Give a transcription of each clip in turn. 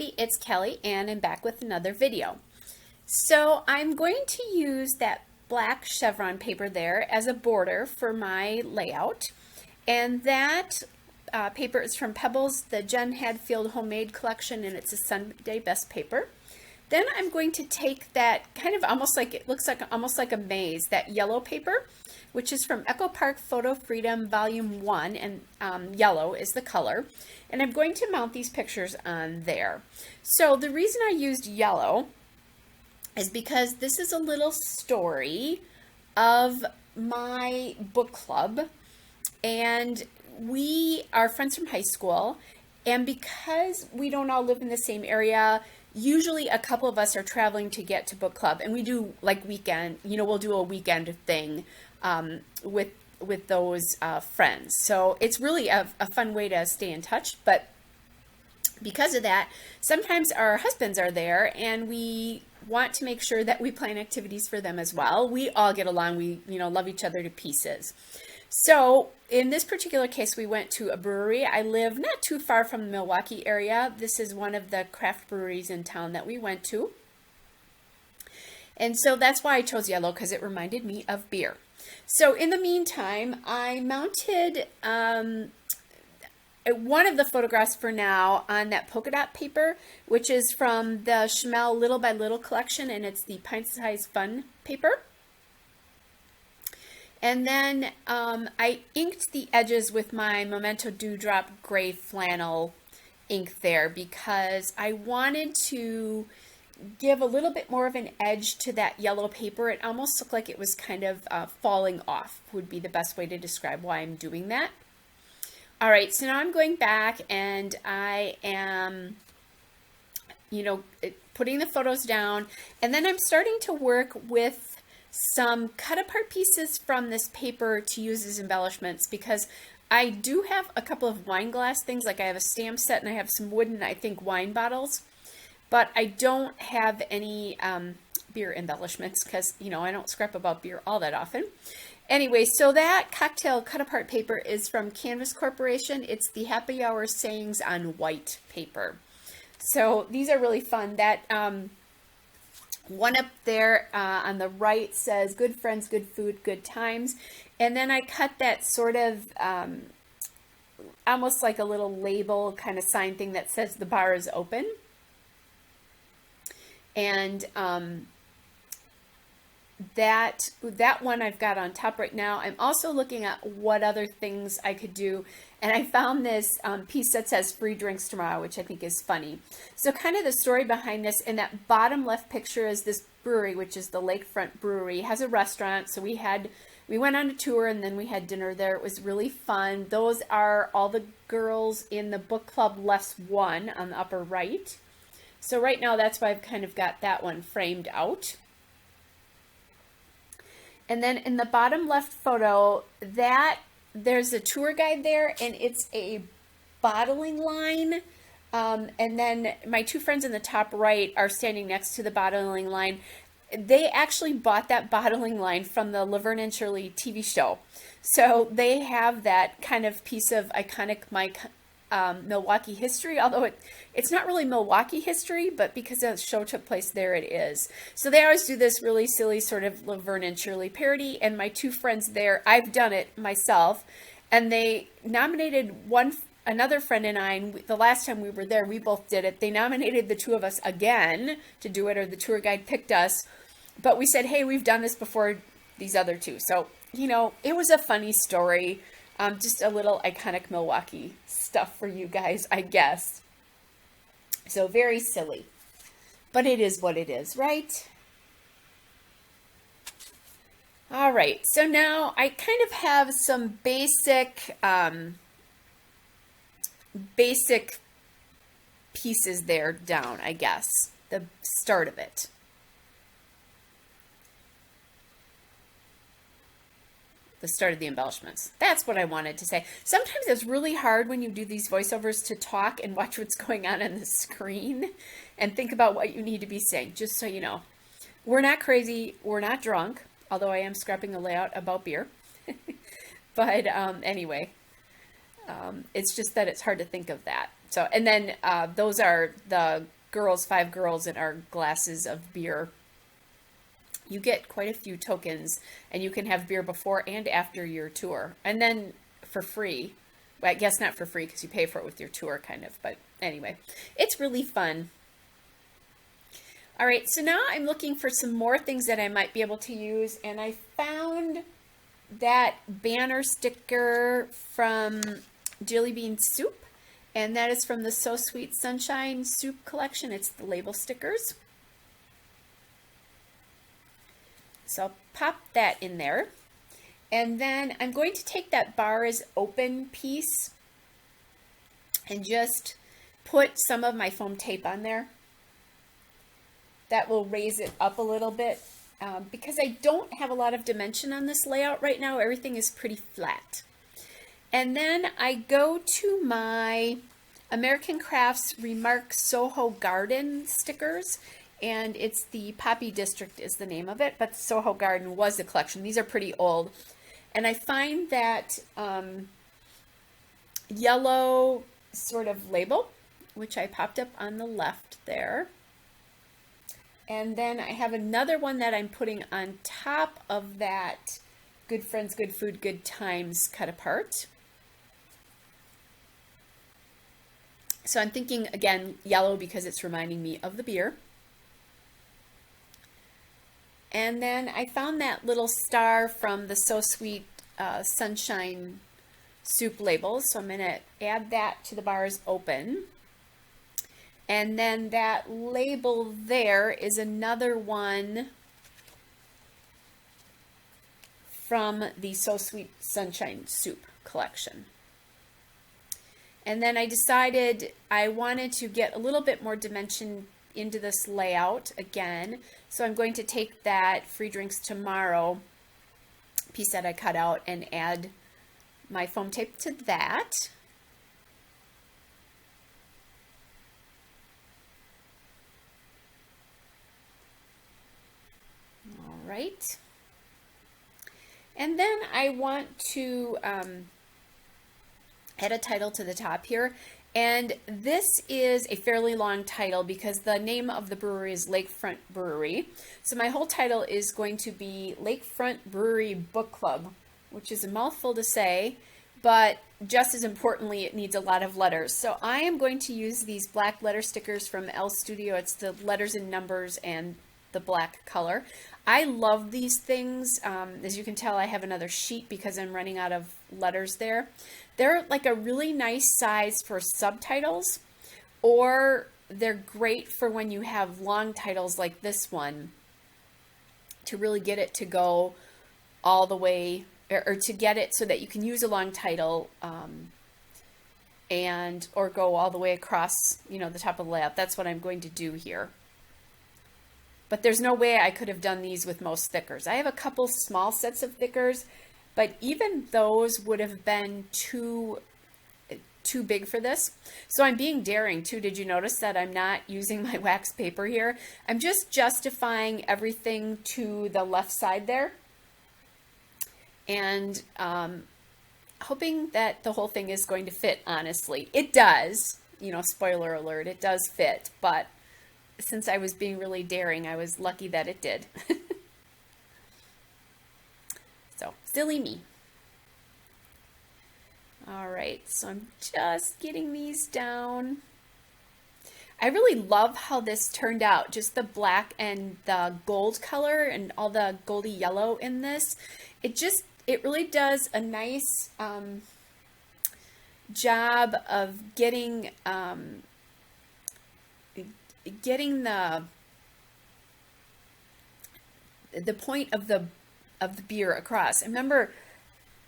everybody, it's Kelly and I'm back with another video. So I'm going to use that black chevron paper there as a border for my layout, and that paper is from Pebbles, the Jen Hadfield Homemade Collection, and it's a Sunday Best paper. Then I'm going to take that kind of almost like, it looks like almost like a maze, that yellow paper, which is from Echo Park Photo Freedom Volume 1, and yellow is the color. And I'm going to mount these pictures on there. So the reason I used yellow is because this is a little story of my book club, and we are friends from high school, and because we don't all live in the same area, usually a couple of us are traveling to get to book club, and we do like weekend, we'll do a weekend thing with those friends. So it's really a fun way to stay in touch. But because of that, sometimes our husbands are there, and we want to make sure that we plan activities for them as well. We all get along. We love each other to pieces. So in this particular case, we went to a brewery. I live not too far from the Milwaukee area. This is one of the craft breweries in town that we went to. And so that's why I chose yellow, because it reminded me of beer. So in the meantime, I mounted one of the photographs for now on that polka dot paper, which is from the Schmel Little by Little collection, and it's the Pint Size Fun paper. And then I inked the edges with my Memento Dewdrop gray flannel ink there, because I wanted to give a little bit more of an edge to that yellow paper. It almost looked like it was kind of falling off, would be the best way to describe why I'm doing that. All right, so now I'm going back, and I am, putting the photos down, and then I'm starting to work with some cut apart pieces from this paper to use as embellishments, because I do have a couple of wine glass things, like I have a stamp set and I have some wooden, I think, wine bottles, but I don't have any beer embellishments, because, I don't scrap about beer all that often. Anyway, so that cocktail cut apart paper is from Canvas Corporation. It's the Happy Hour Sayings on white paper. So these are really fun. That one up there on the right says good friends, good food, good times. And then I cut that sort of almost like a little label kind of sign thing that says the bar is open. And that one I've got on top right now. I'm also looking at what other things I could do, and I found this piece that says free drinks tomorrow, which I think is funny. So kind of the story behind this, in that bottom left picture is this brewery, which is the Lakefront Brewery. It has a restaurant, so we went on a tour, and then we had dinner there. It was really fun. Those are all the girls in the book club less one on the upper right. So right now, that's why I've kind of got that one framed out. And then in the bottom left photo, there's a tour guide there, and it's a bottling line. And then my two friends in the top right are standing next to the bottling line. They actually bought that bottling line from the Laverne and Shirley TV show. So they have that kind of piece of iconic Milwaukee history, although it's not really Milwaukee history, but because the show took place there, it is. So they always do this really silly sort of Laverne and Shirley parody, and my two friends there, I've done it myself, and they nominated another friend and I, and the last time we were there, we both did it. They nominated the two of us again to do it, or the tour guide picked us, but we said, hey, we've done this before, these other two. So, it was a funny story. Just a little iconic Milwaukee stuff for you guys, I guess. So very silly, but it is what it is, right? All right, so now I kind of have some basic pieces there down, I guess, the start of it. The start of the embellishments. That's what I wanted to say. Sometimes it's really hard when you do these voiceovers to talk and watch what's going on the screen and think about what you need to be saying, just so you know. We're not crazy, we're not drunk, although I am scrapping a layout about beer. But anyway, it's just that it's hard to think of that. So, and then those are the girls, 5 girls in our glasses of beer. You get quite a few tokens, and you can have beer before and after your tour. And then for free. Well, I guess not for free because you pay for it with your tour, kind of. But anyway, it's really fun. All right, so now I'm looking for some more things that I might be able to use, and I found that banner sticker from Jelly Bean Soup, and that is from the So Sweet Sunshine Soup collection. It's the label stickers. So I'll pop that in there. And then I'm going to take that bar is open piece and just put some of my foam tape on there. That will raise it up a little bit because I don't have a lot of dimension on this layout right now. Everything is pretty flat. And then I go to my American Crafts Remark Soho Garden stickers, and it's the Poppy District is the name of it, but Soho Garden was the collection. These are pretty old. And I find that yellow sort of label, which I popped up on the left there. And then I have another one that I'm putting on top of that Good Friends, Good Food, Good Times cut apart. So I'm thinking, again, yellow because it's reminding me of the beer. And then I found that little star from the So Sweet Sunshine Soup labels. So I'm going to add that to the bars open. And then that label there is another one from the So Sweet Sunshine Soup collection. And then I decided I wanted to get a little bit more dimension into this layout again. So I'm going to take that Free Drinks Tomorrow piece that I cut out and add my foam tape to that. All right. And then I want to add a title to the top here. And this is a fairly long title because the name of the brewery is Lakefront Brewery. So my whole title is going to be Lakefront Brewery Book Club, which is a mouthful to say, but just as importantly, it needs a lot of letters. So I am going to use these black letter stickers from L Studio. It's the letters and numbers and the black color. I love these things. As you can tell, I have another sheet because I'm running out of letters there. They're like a really nice size for subtitles, or they're great for when you have long titles like this one to really get it to go all the way, or to get it so that you can use a long title or go all the way across, you know, the top of the layout. That's what I'm going to do here. But there's no way I could have done these with most stickers. I have a couple small sets of stickers, but even those would have been too big for this. So I'm being daring too. Did you notice that I'm not using my wax paper here? I'm just justifying everything to the left side there. And hoping that the whole thing is going to fit, honestly. It does, you know, spoiler alert, it does fit, but since I was being really daring, I was lucky that it did. So, silly me. All right, so I'm just getting these down. I really love how this turned out, just the black and the gold color and all the goldy yellow in this. It really does a nice job of getting the point of the beer across. I remember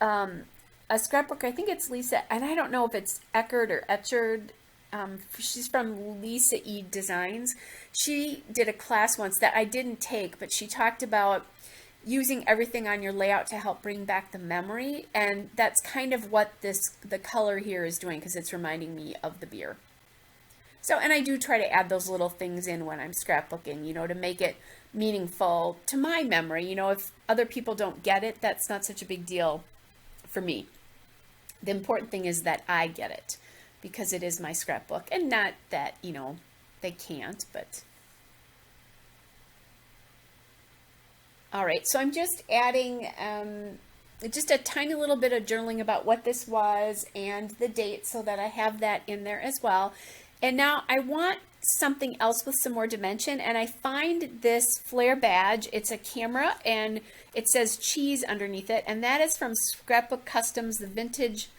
a scrapbook, I think it's Lisa, and I don't know if it's Eckerd or Etchard. She's from Lisa E Designs. She did a class once that I didn't take, but she talked about using everything on your layout to help bring back the memory, and that's kind of what the color here is doing, because it's reminding me of the beer. So, and I do try to add those little things in when I'm scrapbooking, you know, to make it meaningful to my memory. You know, if other people don't get it, that's not such a big deal for me. The important thing is that I get it, because it is my scrapbook. And not that, you know, they can't, but... All right, so I'm just adding just a tiny little bit of journaling about what this was and the date so that I have that in there as well. And now I want something else with some more dimension, and I find this flare badge. It's a camera and it says cheese underneath it, and that is from Scrapbook Customs, the vintage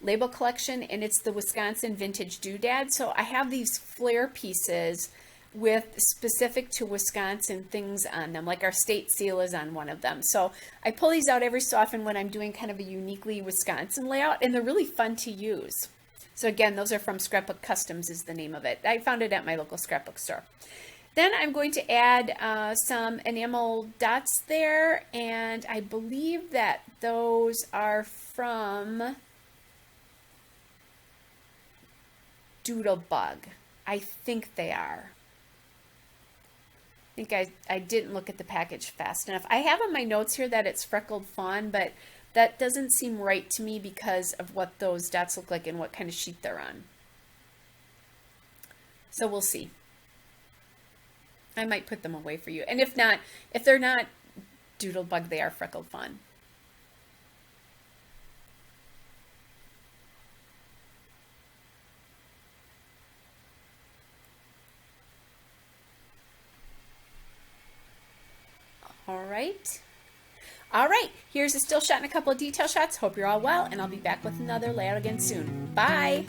label collection, and it's the Wisconsin vintage doodad. So I have these flare pieces with specific to Wisconsin things on them, like our state seal is on one of them. So I pull these out every so often when I'm doing kind of a uniquely Wisconsin layout, and they're really fun to use. So again, those are from Scrapbook Customs is the name of it. I found it at my local scrapbook store. Then I'm going to add some enamel dots there, and I believe that those are from Doodlebug. I think they are. I think I didn't look at the package fast enough. I have on my notes here that it's Freckled Fawn, but that doesn't seem right to me because of what those dots look like and what kind of sheet they're on. So we'll see. I might put them away for you. And if not, if they're not Doodlebug, they are Freckled Fawn. All right, here's a still shot and a couple of detail shots. Hope you're all well, and I'll be back with another layout again soon. Bye.